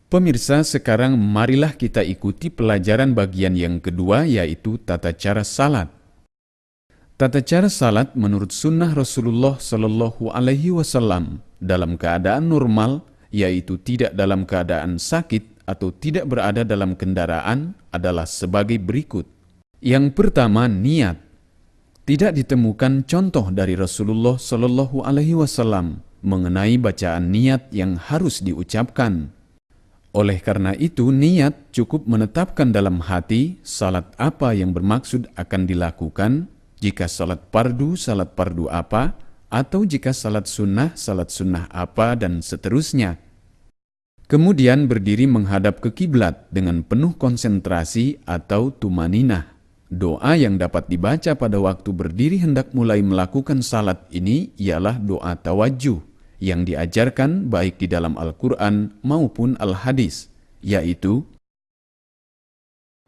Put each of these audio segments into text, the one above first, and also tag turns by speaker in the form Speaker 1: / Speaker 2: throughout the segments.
Speaker 1: Pemirsa, sekarang marilah kita ikuti pelajaran bagian yang kedua, yaitu tata cara salat. Tata cara salat menurut sunnah Rasulullah Shallallahu Alaihi Wasallam dalam keadaan normal, yaitu tidak dalam keadaan sakit atau tidak berada dalam kendaraan, adalah sebagai berikut. Yang pertama, niat. Tidak ditemukan contoh dari Rasulullah Shallallahu Alaihi Wasallam mengenai bacaan niat yang harus diucapkan. Oleh karena itu, niat cukup menetapkan dalam hati salat apa yang bermaksud akan dilakukan, jika salat fardu apa, atau jika salat sunnah apa, dan seterusnya. Kemudian berdiri menghadap ke kiblat dengan penuh konsentrasi atau tumaninah. Doa yang dapat dibaca pada waktu berdiri hendak mulai melakukan salat ini ialah doa tawajjuh, yang diajarkan baik di dalam Al-Quran maupun Al-Hadis, yaitu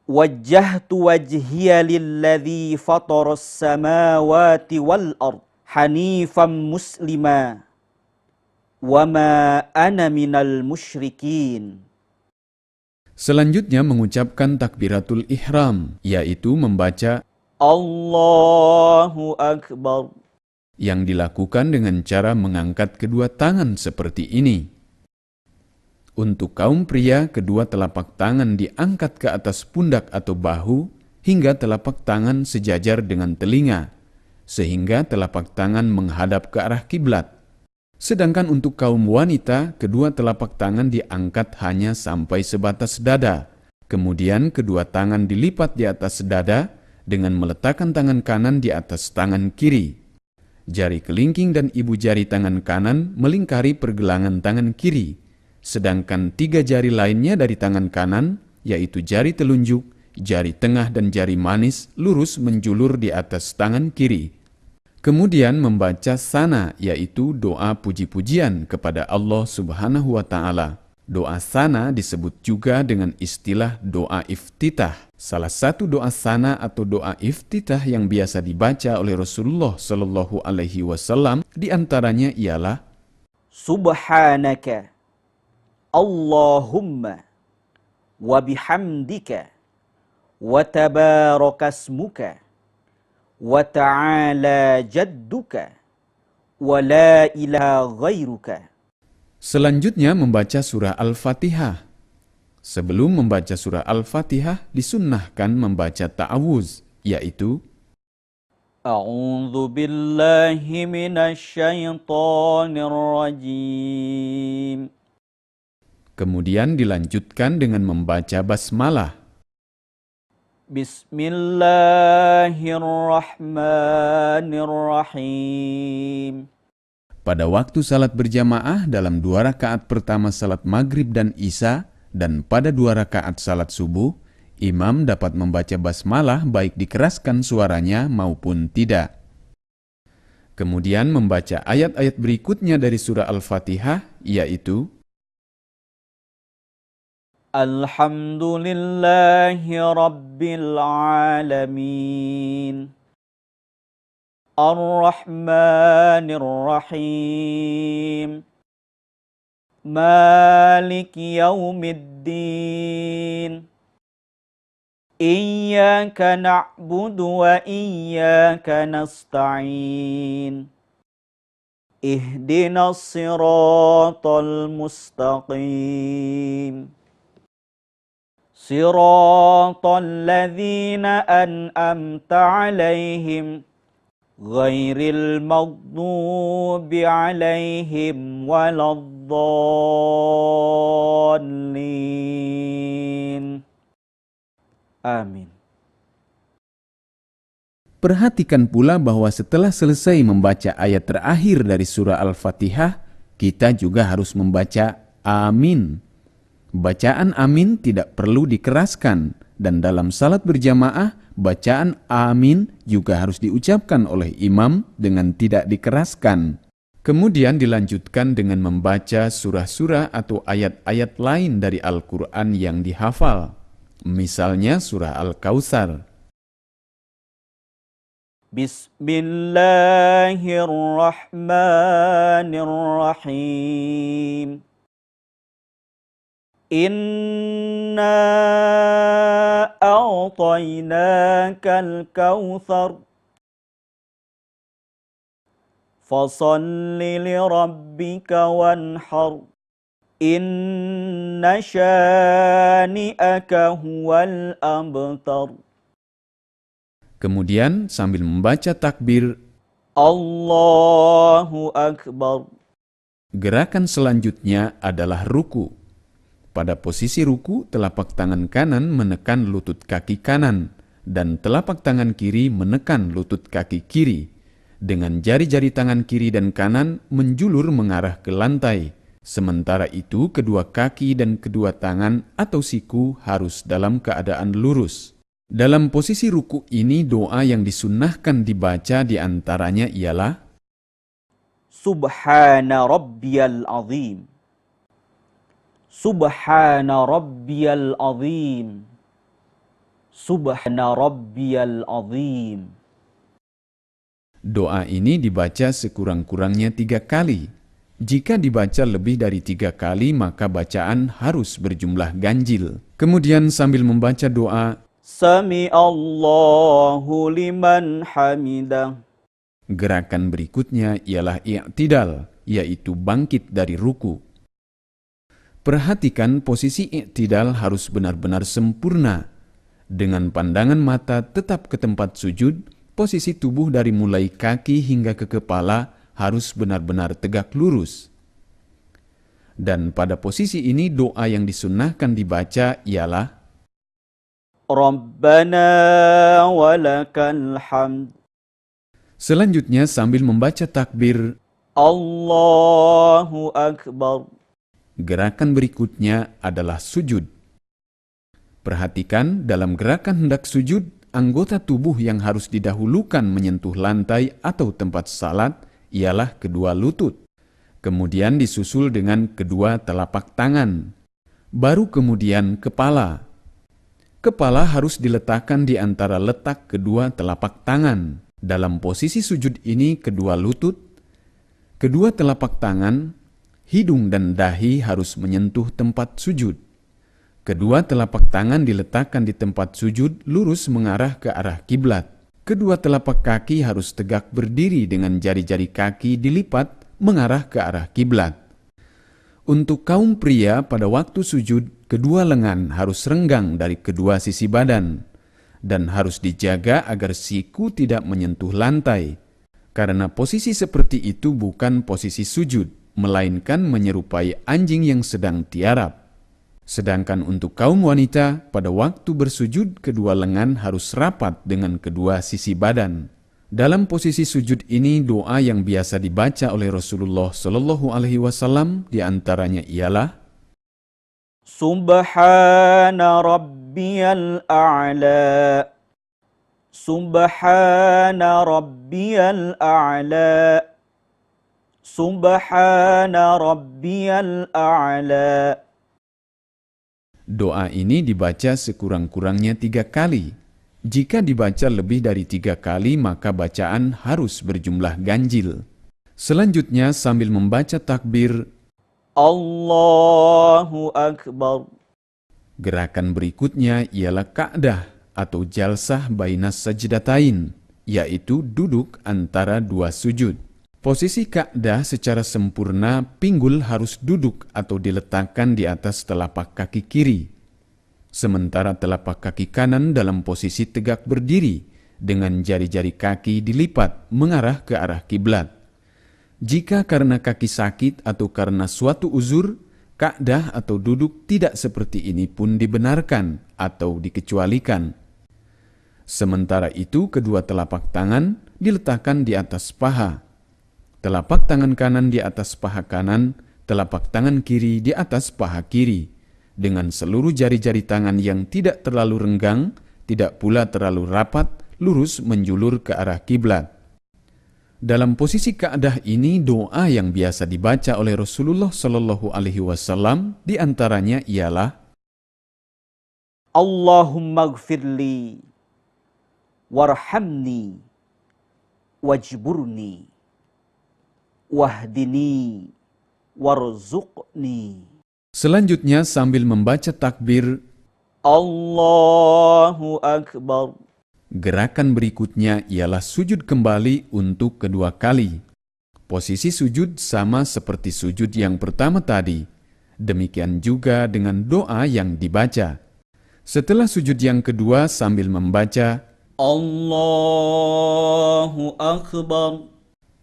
Speaker 2: Wajjahtu wajhiya lilladzi fataras samawati wal ard hanifan muslima wa ma ana minal musyrikin.
Speaker 1: Selanjutnya mengucapkan takbiratul ihram, yaitu membaca
Speaker 2: Allahu Akbar,
Speaker 1: yang dilakukan dengan cara mengangkat kedua tangan seperti ini. Untuk kaum pria, kedua telapak tangan diangkat ke atas pundak atau bahu hingga telapak tangan sejajar dengan telinga, sehingga telapak tangan menghadap ke arah kiblat. Sedangkan untuk kaum wanita, kedua telapak tangan diangkat hanya sampai sebatas dada. Kemudian kedua tangan dilipat di atas dada dengan meletakkan tangan kanan di atas tangan kiri. Jari kelingking dan ibu jari tangan kanan melingkari pergelangan tangan kiri, sedangkan 3 jari lainnya dari tangan kanan, yaitu jari telunjuk, jari tengah, dan jari manis, lurus menjulur di atas tangan kiri. Kemudian membaca sana, yaitu doa puji-pujian kepada Allah Subhanahu wa Ta'ala. Doa sana disebut juga dengan istilah doa iftitah. Salah satu doa sana atau doa iftitah yang biasa dibaca oleh Rasulullah Shallallahu Alaihi Wasallam diantaranya ialah
Speaker 2: Subhanaka Allahumma wa bihamdika wa tabarakasmuka wa ta'ala jadduka wa la ilaha ghairuka.
Speaker 1: Selanjutnya membaca surah Al-Fatihah. Sebelum membaca surah Al-Fatihah, disunnahkan membaca ta'awuz, yaitu
Speaker 2: A'udzu billahi minasy syaithanir rajim.
Speaker 1: Kemudian dilanjutkan dengan membaca basmalah.
Speaker 2: Bismillahirrahmanirrahim.
Speaker 1: Pada waktu salat berjamaah dalam 2 rakaat pertama salat maghrib dan isya, dan pada 2 rakaat salat subuh, imam dapat membaca basmalah baik dikeraskan suaranya maupun tidak. Kemudian membaca ayat-ayat berikutnya dari surah Al-Fatihah, yaitu
Speaker 2: Alhamdulillahi Rabbil Alamin, Ar-Rahmanir Rahim, Maliki Yaumiddin, Iyyaka na'budu wa iyyaka nasta'in, Ihdinas siratal mustaqim, Siratal ladzina an'amta 'alaihim ghairil maghdubi 'alaihim waladdallin. Amin.
Speaker 1: Perhatikan pula bahwa setelah selesai membaca ayat terakhir dari surah Al-Fatihah, kita juga harus membaca amin. Bacaan amin tidak perlu dikeraskan, dan dalam salat berjamaah, bacaan amin juga harus diucapkan oleh imam dengan tidak dikeraskan. Kemudian dilanjutkan dengan membaca surah-surah atau ayat-ayat lain dari Al-Quran yang dihafal. Misalnya surah Al-Kautsar.
Speaker 2: Bismillahirrahmanirrahim. Inna a'tainakal kautsar fasalli li rabbika wanhar inna syani'aka huwal abtar.
Speaker 1: Kemudian sambil membaca takbir,
Speaker 2: Allahu Akbar.
Speaker 1: Gerakan selanjutnya adalah ruku. Pada posisi ruku, telapak tangan kanan menekan lutut kaki kanan dan telapak tangan kiri menekan lutut kaki kiri. Dengan jari-jari tangan kiri dan kanan menjulur mengarah ke lantai. Sementara itu, kedua kaki dan kedua tangan atau siku harus dalam keadaan lurus. Dalam posisi ruku ini, doa yang disunnahkan dibaca diantaranya ialah
Speaker 2: Subhana rabbiyal azim. Subhana rabbiyal azim. Subhana rabbiyal azim.
Speaker 1: Doa ini dibaca sekurang-kurangnya 3 kali. Jika dibaca lebih dari 3 kali, maka bacaan harus berjumlah ganjil. Kemudian sambil membaca doa,
Speaker 2: Sami Allahu liman hamidah.
Speaker 1: Gerakan berikutnya ialah i'tidal, yaitu bangkit dari ruku. Perhatikan posisi i'tidal harus benar-benar sempurna. Dengan pandangan mata tetap ke tempat sujud, posisi tubuh dari mulai kaki hingga ke kepala harus benar-benar tegak lurus. Dan pada posisi ini doa yang disunnahkan dibaca ialah
Speaker 2: Rabbana walakal hamd.
Speaker 1: Selanjutnya sambil membaca takbir,
Speaker 2: Allahu Akbar.
Speaker 1: Gerakan berikutnya adalah sujud. Perhatikan dalam gerakan hendak sujud, anggota tubuh yang harus didahulukan menyentuh lantai atau tempat salat ialah kedua lutut. Kemudian disusul dengan kedua telapak tangan. Baru kemudian kepala. Kepala harus diletakkan di antara letak kedua telapak tangan. Dalam posisi sujud ini kedua lutut, kedua telapak tangan, hidung dan dahi harus menyentuh tempat sujud. Kedua telapak tangan diletakkan di tempat sujud lurus mengarah ke arah kiblat. Kedua telapak kaki harus tegak berdiri dengan jari-jari kaki dilipat mengarah ke arah kiblat. Untuk kaum pria pada waktu sujud, kedua lengan harus renggang dari kedua sisi badan dan harus dijaga agar siku tidak menyentuh lantai. Karena posisi seperti itu bukan posisi sujud, melainkan menyerupai anjing yang sedang tiarap. Sedangkan untuk kaum wanita, pada waktu bersujud, kedua lengan harus rapat dengan kedua sisi badan. Dalam posisi sujud ini, doa yang biasa dibaca oleh Rasulullah Shallallahu Alaihi Wasallam diantaranya ialah
Speaker 2: Subhana rabbiyal a'la. Subhana rabbiyal a'la. Subhana rabbiyal a'la.
Speaker 1: Doa ini dibaca sekurang-kurangnya 3 kali. Jika dibaca lebih dari 3 kali, maka bacaan harus berjumlah ganjil. Selanjutnya sambil membaca takbir,
Speaker 2: Allahu Akbar.
Speaker 1: Gerakan berikutnya ialah ka'dah atau jalsah bainas sajdatain, yaitu duduk antara 2 sujud. Posisi ka'dah secara sempurna, pinggul harus duduk atau diletakkan di atas telapak kaki kiri. Sementara telapak kaki kanan dalam posisi tegak berdiri dengan jari-jari kaki dilipat mengarah ke arah kiblat. Jika karena kaki sakit atau karena suatu uzur, ka'dah atau duduk tidak seperti ini pun dibenarkan atau dikecualikan. Sementara itu, kedua telapak tangan diletakkan di atas paha. Telapak tangan kanan di atas paha kanan, telapak tangan kiri di atas paha kiri. Dengan seluruh jari-jari tangan yang tidak terlalu renggang, tidak pula terlalu rapat, lurus menjulur ke arah kiblat. Dalam posisi ka'dah ini, doa yang biasa dibaca oleh Rasulullah Shallallahu Alaihi Wasallam diantaranya ialah
Speaker 2: Allahumma gfirli warhamni wajburni wahdini warzuqni.
Speaker 1: Selanjutnya sambil membaca takbir,
Speaker 2: Allahu Akbar.
Speaker 1: gerakan berikutnya ialah sujud kembali untuk kedua kali. Posisi sujud sama seperti sujud yang pertama tadi. Demikian juga dengan doa yang dibaca. Setelah sujud yang kedua sambil membaca,
Speaker 2: Allahu Akbar.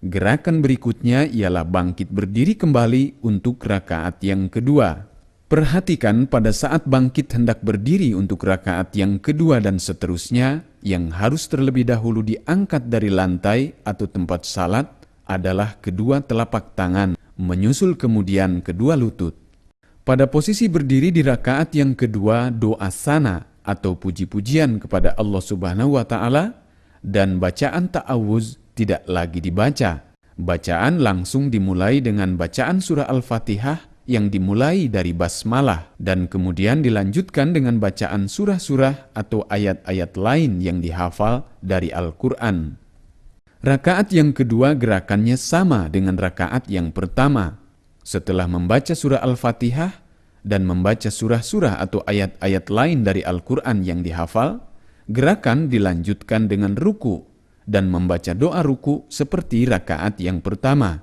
Speaker 1: gerakan berikutnya ialah bangkit berdiri kembali untuk rakaat yang kedua. Perhatikan pada saat bangkit hendak berdiri untuk rakaat yang kedua dan seterusnya, yang harus terlebih dahulu diangkat dari lantai atau tempat salat adalah kedua telapak tangan, menyusul kemudian kedua lutut. Pada posisi berdiri di rakaat yang kedua, doa sana atau puji-pujian kepada Allah Subhanahu wa Ta'ala dan bacaan ta'awuz tidak lagi dibaca. Bacaan langsung dimulai dengan bacaan surah Al-Fatihah yang dimulai dari basmalah dan kemudian dilanjutkan dengan bacaan surah-surah atau ayat-ayat lain yang dihafal dari Al-Quran. Rakaat yang kedua gerakannya sama dengan rakaat yang pertama. Setelah membaca surah Al-Fatihah dan membaca surah-surah atau ayat-ayat lain dari Al-Quran yang dihafal, gerakan dilanjutkan dengan ruku dan membaca doa ruku seperti rakaat yang pertama.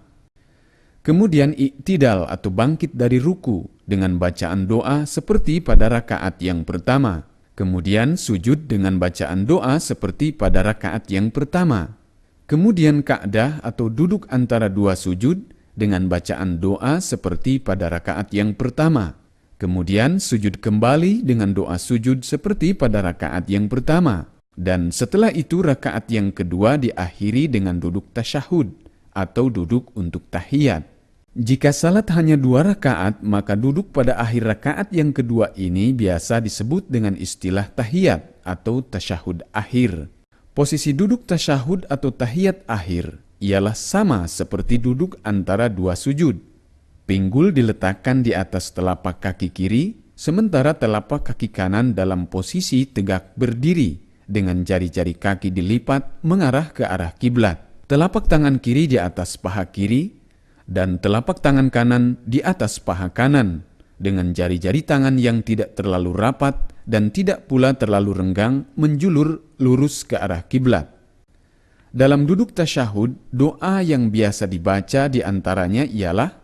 Speaker 1: Kemudian i'tidal atau bangkit dari ruku dengan bacaan doa seperti pada rakaat yang pertama. Kemudian sujud dengan bacaan doa seperti pada rakaat yang pertama. Kemudian ka'dah atau duduk antara dua sujud dengan bacaan doa seperti pada rakaat yang pertama. Kemudian sujud kembali dengan doa sujud seperti pada rakaat yang pertama. Dan setelah itu rakaat yang kedua diakhiri dengan duduk tasyahud atau duduk untuk tahiyat. Jika salat hanya 2 rakaat, maka duduk pada akhir rakaat yang kedua ini biasa disebut dengan istilah tahiyat atau tasyahud akhir. Posisi duduk tasyahud atau tahiyat akhir ialah sama seperti duduk antara 2 sujud. Pinggul diletakkan di atas telapak kaki kiri, sementara telapak kaki kanan dalam posisi tegak berdiri dengan jari-jari kaki dilipat mengarah ke arah kiblat. Telapak tangan kiri di atas paha kiri dan telapak tangan kanan di atas paha kanan dengan jari-jari tangan yang tidak terlalu rapat dan tidak pula terlalu renggang menjulur lurus ke arah kiblat. Dalam duduk tasyahud, doa yang biasa dibaca di antaranya ialah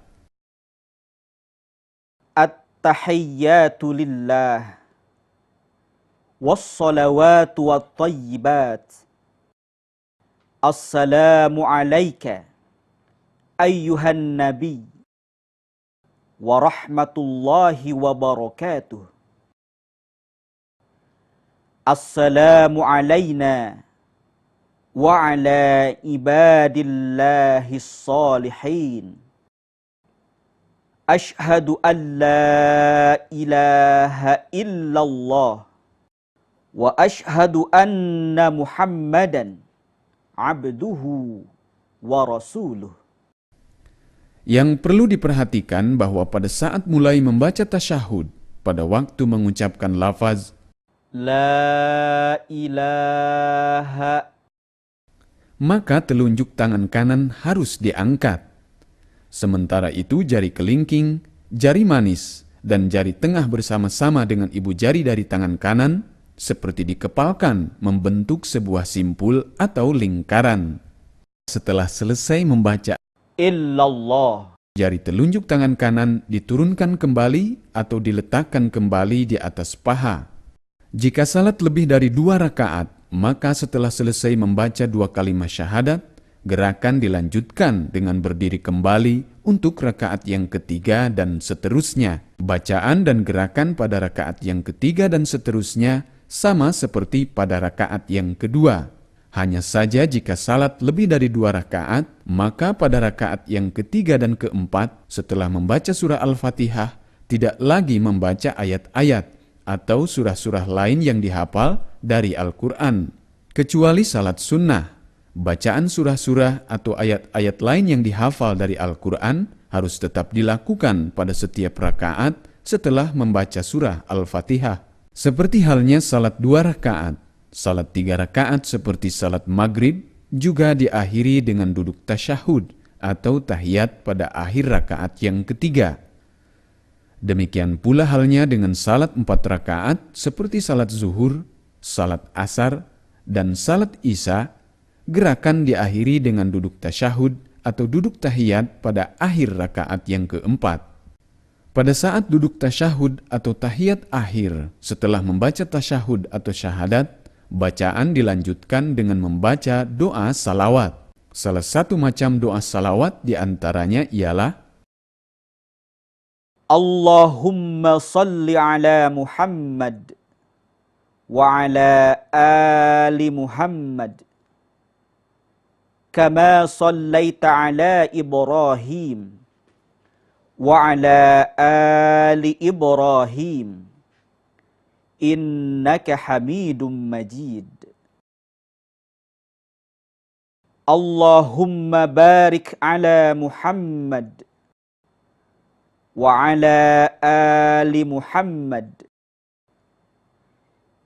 Speaker 2: At-tahiyyatu lillah was-salawatu wat-tayyibat. Assalamu alayka ayyuhan nabi wa rahmatullahi wa barakatuh. Assalamu alayna wa ala ibadillahis salihin. Ashhadu an la ilaha illallah wa ashhadu anna Muhammadan abduhu wa rasuluh.
Speaker 1: Yang perlu diperhatikan bahwa pada saat mulai membaca tasyahud, pada waktu mengucapkan lafaz
Speaker 2: La ilaha,
Speaker 1: maka telunjuk tangan kanan harus diangkat. Sementara itu jari kelingking, jari manis, dan jari tengah bersama-sama dengan ibu jari dari tangan kanan seperti dikepalkan membentuk sebuah simpul atau lingkaran. Setelah selesai membaca
Speaker 2: illallah,
Speaker 1: jari telunjuk tangan kanan diturunkan kembali atau diletakkan kembali di atas paha. Jika salat lebih dari 2 rakaat, maka setelah selesai membaca 2 kalimat syahadat, gerakan dilanjutkan dengan berdiri kembali untuk rakaat yang ketiga dan seterusnya. Bacaan dan gerakan pada rakaat yang ketiga dan seterusnya sama seperti pada rakaat yang kedua. Hanya saja jika salat lebih dari 2 rakaat, maka pada rakaat yang ketiga dan keempat setelah membaca surah Al-Fatihah tidak lagi membaca ayat-ayat atau surah-surah lain yang dihafal dari Al-Quran. Kecuali salat sunnah, bacaan surah-surah atau ayat-ayat lain yang dihafal dari Al-Quran harus tetap dilakukan pada setiap rakaat setelah membaca surah Al-Fatihah. Seperti halnya salat 2 rakaat, salat 3 rakaat seperti salat maghrib juga diakhiri dengan duduk tasyahud atau tahiyat pada akhir rakaat yang ketiga. Demikian pula halnya dengan salat 4 rakaat seperti salat zuhur, salat asar, dan salat isya, gerakan diakhiri dengan duduk tasyahud atau duduk tahiyat pada akhir rakaat yang keempat. Pada saat duduk tasyahud atau tahiyat akhir setelah membaca tasyahud atau syahadat, bacaan dilanjutkan dengan membaca doa salawat. Salah satu macam doa salawat diantaranya ialah
Speaker 2: Allahumma salli ala Muhammad wa ala ali Muhammad kama sallaita ala Ibrahim wa ala ali Ibrahim innaka Hamidum Majid. Allahumma barik ala Muhammad wa ala ali Muhammad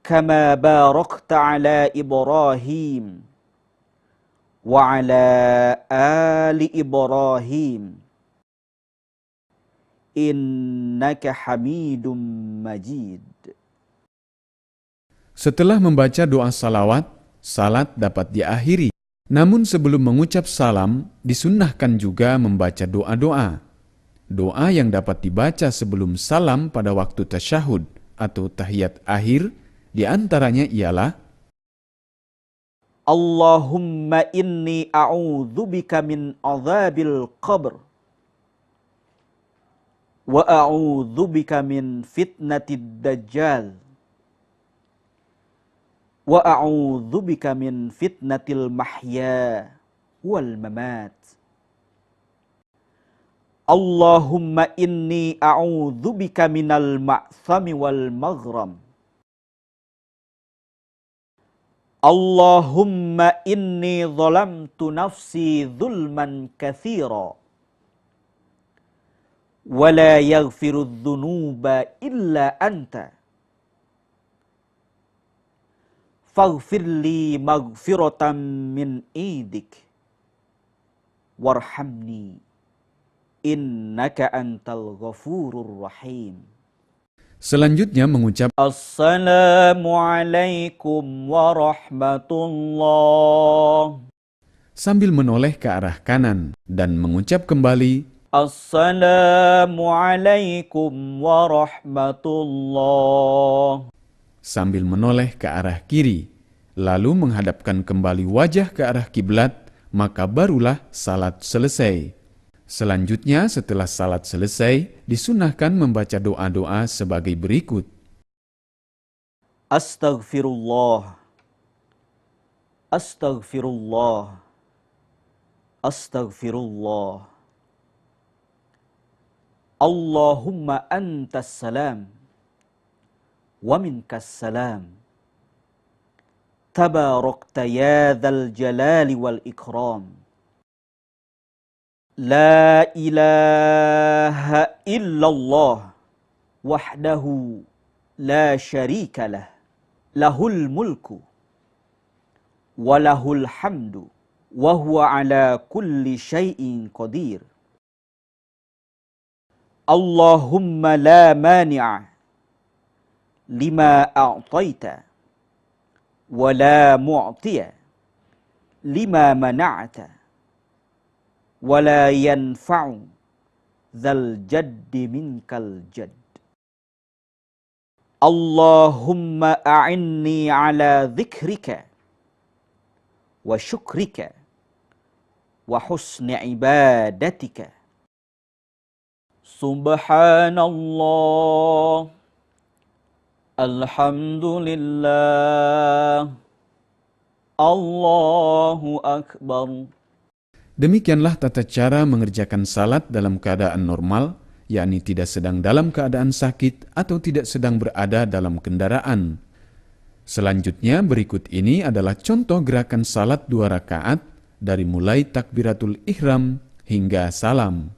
Speaker 2: kama barakta ala Ibrahim wa ala ali Ibrahim innaka Hamidum Majid.
Speaker 1: Setelah membaca doa salawat, salat dapat diakhiri. Namun sebelum mengucap salam, disunnahkan juga membaca doa-doa. Doa yang dapat dibaca sebelum salam pada waktu tasyahud atau tahiyat akhir, diantaranya ialah
Speaker 2: Allahumma inni a'udzubika min azabil qabr wa a'udzubika min fitnatid dajjal wa a'udzubika min fitnatil mahya wal mamat. Allahumma inni a'udzubika minal ma'thami wal maghram. Allahumma inni zalamtu nafsi zulman katsira wa la yaghfiru dzunuba illa anta faghfir li maghfiratan min idik warhamni innaka antal ghafurur rahim.
Speaker 1: selanjutnya mengucap
Speaker 2: Assalamualaikum warahmatullah
Speaker 1: sambil menoleh ke arah kanan dan mengucap kembali
Speaker 2: Assalamualaikum warahmatullah
Speaker 1: sambil menoleh ke arah kiri, lalu menghadapkan kembali wajah ke arah kiblat, maka barulah salat selesai. Selanjutnya setelah salat selesai, disunahkan membaca doa-doa sebagai berikut.
Speaker 2: Astaghfirullah Astaghfirullah Astaghfirullah Allahumma antas salam wa minkas salam tabarakta ya dzal jalali wal ikram la ilaha illallah wahdahu la syarika lah lahul mulku wa lahul hamdu wa huwa ala kulli syai'in qadir. Allahumma la mani'a lima a'taita wa la mu'tiya lima mana'ta wa la yanfa'u dzal jaddi minkal jadd. Allahumma a'inni ala dzikrika wa syukrika wa husni ibadatika. Subhanallah, alhamdulillah, Allahu akbar.
Speaker 1: Demikianlah tata cara mengerjakan salat dalam keadaan normal, yakni tidak sedang dalam keadaan sakit atau tidak sedang berada dalam kendaraan. Selanjutnya berikut ini adalah contoh gerakan salat 2 rakaat dari mulai takbiratul ihram hingga salam.